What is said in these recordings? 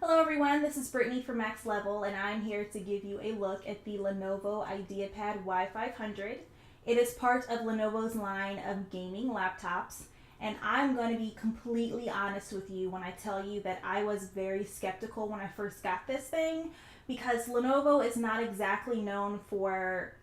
Hello everyone, this is Brittany from Max Level and I'm here to give you a look at the Lenovo IdeaPad Y500. It is part of Lenovo's line of gaming laptops, and I'm going to be completely honest with you when I tell you that I was very skeptical when I first got this thing, because Lenovo is not exactly known for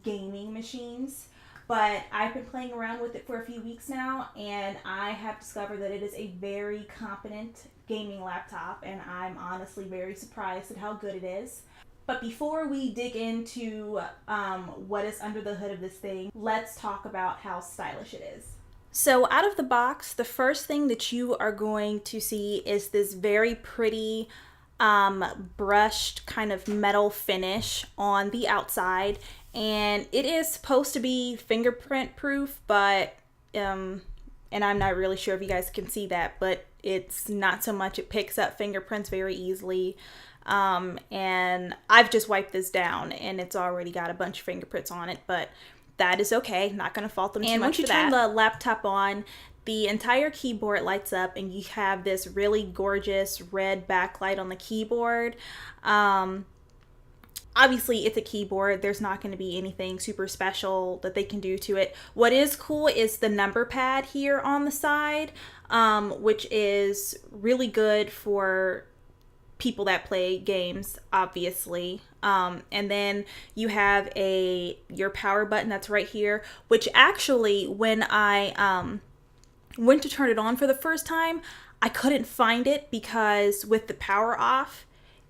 gaming machines. But I've been playing around with it for a few weeks now, and I have discovered that it is a very competent gaming laptop, and I'm honestly very surprised at how good it is. But before we dig into what is under the hood of this thing, let's talk about how stylish it is. So out of the box, the first thing that you are going to see is this very pretty brushed kind of metal finish on the outside, and it is supposed to be fingerprint proof, but and I'm not really sure if you guys can see that, but it's not so much. It picks up fingerprints very easily, and I've just wiped this down and it's already got a bunch of fingerprints on it, but that is okay. Not going to fault them too much for that. And once you turn the laptop on, the entire keyboard lights up and you have this really gorgeous red backlight on the keyboard. Obviously, it's a keyboard. There's not going to be anything super special that they can do to it. What is cool is the number pad here on the side, which is really good for people that play games, obviously. And then you have your power button that's right here, which actually, when I went to turn it on for the first time, I couldn't find it because with the power off,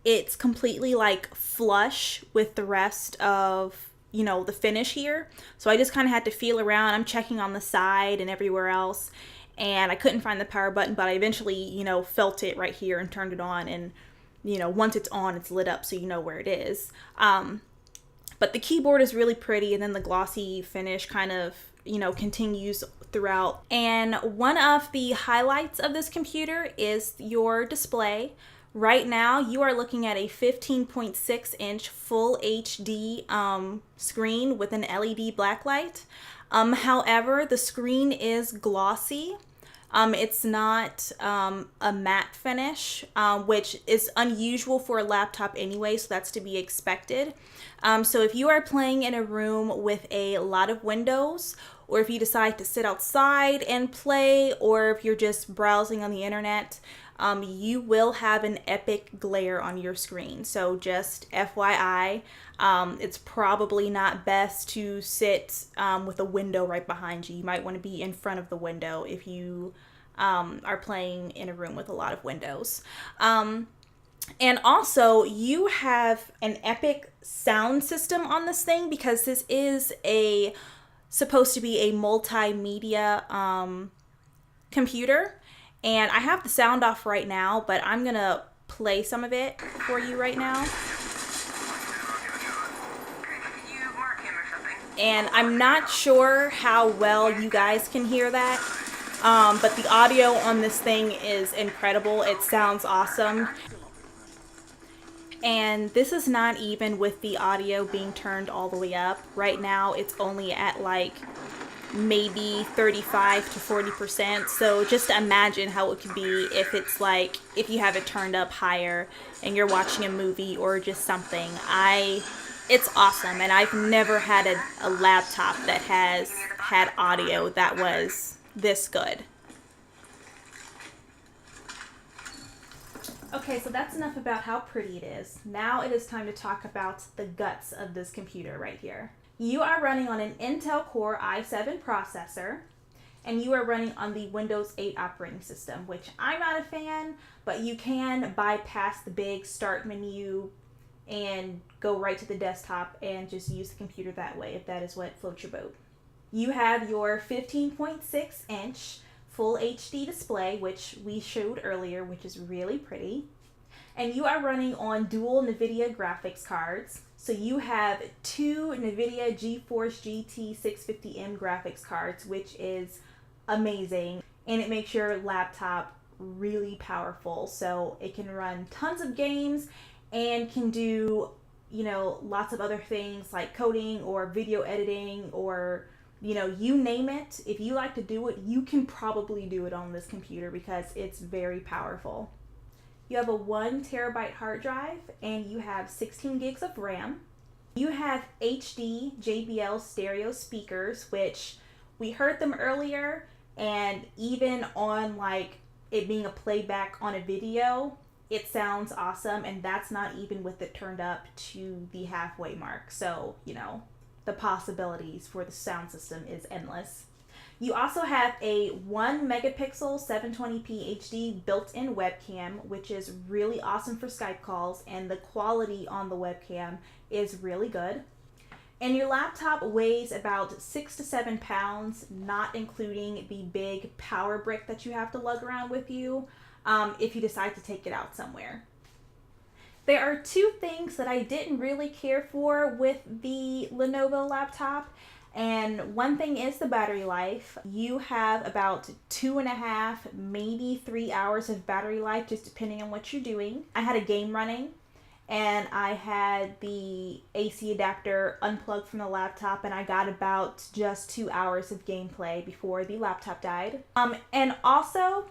it's completely like flush with the rest of, the finish here. So I just kind of had to feel around. I'm checking on the side and everywhere else, and I couldn't find the power button, but I eventually, felt it right here and turned it on, and once it's on, it's lit up so you know where it is. But the keyboard is really pretty, and then the glossy finish kind of, continues throughout. And one of the highlights of this computer is your display. Right now, you are looking at a 15.6-inch full HD screen with an LED backlight. However, the screen is glossy. It's not a matte finish, which is unusual for a laptop anyway, so that's to be expected. So if you are playing in a room with a lot of windows, or if you decide to sit outside and play, or if you're just browsing on the internet, you will have an epic glare on your screen. So just FYI, it's probably not best to sit with a window right behind you. You might want to be in front of the window if you are playing in a room with a lot of windows. And also, you have an epic sound system on this thing, because this is supposed to be a multimedia computer. And I have the sound off right now, but I'm going to play some of it for you right now. And I'm not sure how well you guys can hear that, but the audio on this thing is incredible. It sounds awesome. And this is not even with the audio being turned all the way up. Right now, it's only at like maybe 35 to 40%. So just imagine how it could be if you have it turned up higher and you're watching a movie or just something. It's awesome, and I've never had a laptop that has had audio that was this good. Okay, so that's enough about how pretty it is. Now it is time to talk about the guts of this computer right here. You are running on an Intel Core i7 processor, and you are running on the Windows 8 operating system, which I'm not a fan, but you can bypass the big start menu and go right to the desktop and just use the computer that way if that is what floats your boat. You have your 15.6-inch full HD display, which we showed earlier, which is really pretty. And you are running on dual NVIDIA graphics cards. So you have two NVIDIA GeForce GT 650M graphics cards, which is amazing. And it makes your laptop really powerful. So it can run tons of games and can do, lots of other things like coding or video editing or, you name it. If you like to do it, you can probably do it on this computer because it's very powerful. You have a 1 terabyte hard drive, and you have 16 gigs of RAM. You have HD JBL stereo speakers, which we heard them earlier, and even on like it being a playback on a video, it sounds awesome, and that's not even with it turned up to the halfway mark. So, you know, the possibilities for the sound system is endless. You also have a 1 megapixel 720p HD built-in webcam, which is really awesome for Skype calls, and the quality on the webcam is really good. And your laptop weighs about 6 to 7 pounds, not including the big power brick that you have to lug around with you if you decide to take it out somewhere. There are 2 things that I didn't really care for with the Lenovo laptop. And one thing is the battery life. You have about 2.5, maybe 3 hours of battery life, just depending on what you're doing. I had a game running, and I had the AC adapter unplugged from the laptop, and I got about just 2 hours of gameplay before the laptop died. And also,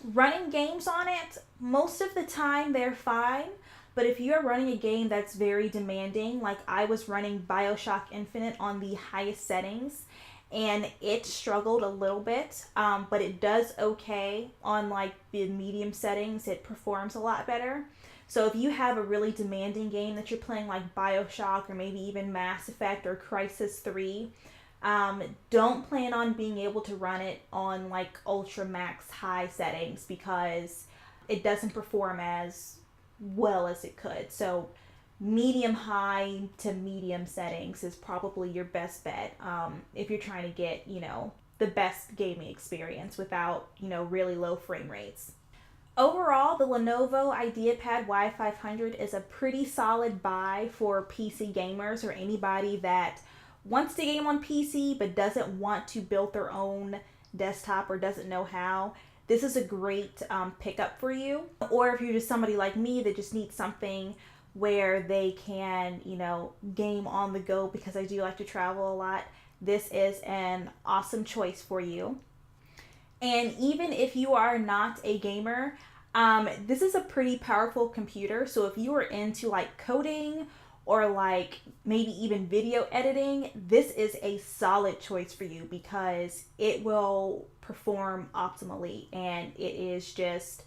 running games on it, most of the time they're fine. But if you are running a game that's very demanding, like I was running BioShock Infinite on the highest settings, and it struggled a little bit, but it does okay on like the medium settings. It performs a lot better. So if you have a really demanding game that you're playing, like BioShock or maybe even Mass Effect or Crysis 3, don't plan on being able to run it on like ultra max high settings, because it doesn't perform as well as it could. So medium high to medium settings is probably your best bet if you're trying to get, you know, the best gaming experience without, you know, really low frame rates. Overall, the Lenovo IdeaPad Y500 is a pretty solid buy for PC gamers or anybody that wants to game on PC but doesn't want to build their own desktop or doesn't know how. This is a great pickup for you. Or if you're just somebody like me that just needs something where they can, you know, game on the go, because I do like to travel a lot, this is an awesome choice for you. And even if you are not a gamer, this is a pretty powerful computer. So if you are into like coding or like maybe even video editing, this is a solid choice for you, because it will perform optimally, and it is just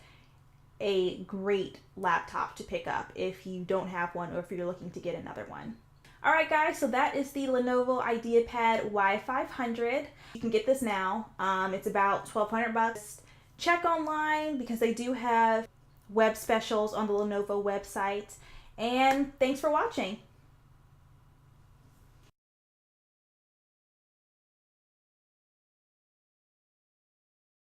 a great laptop to pick up if you don't have one or if you're looking to get another one. Alright guys, so that is the Lenovo IdeaPad Y500. You can get this now. It's about $1,200. Check online, because they do have web specials on the Lenovo website. And thanks for watching.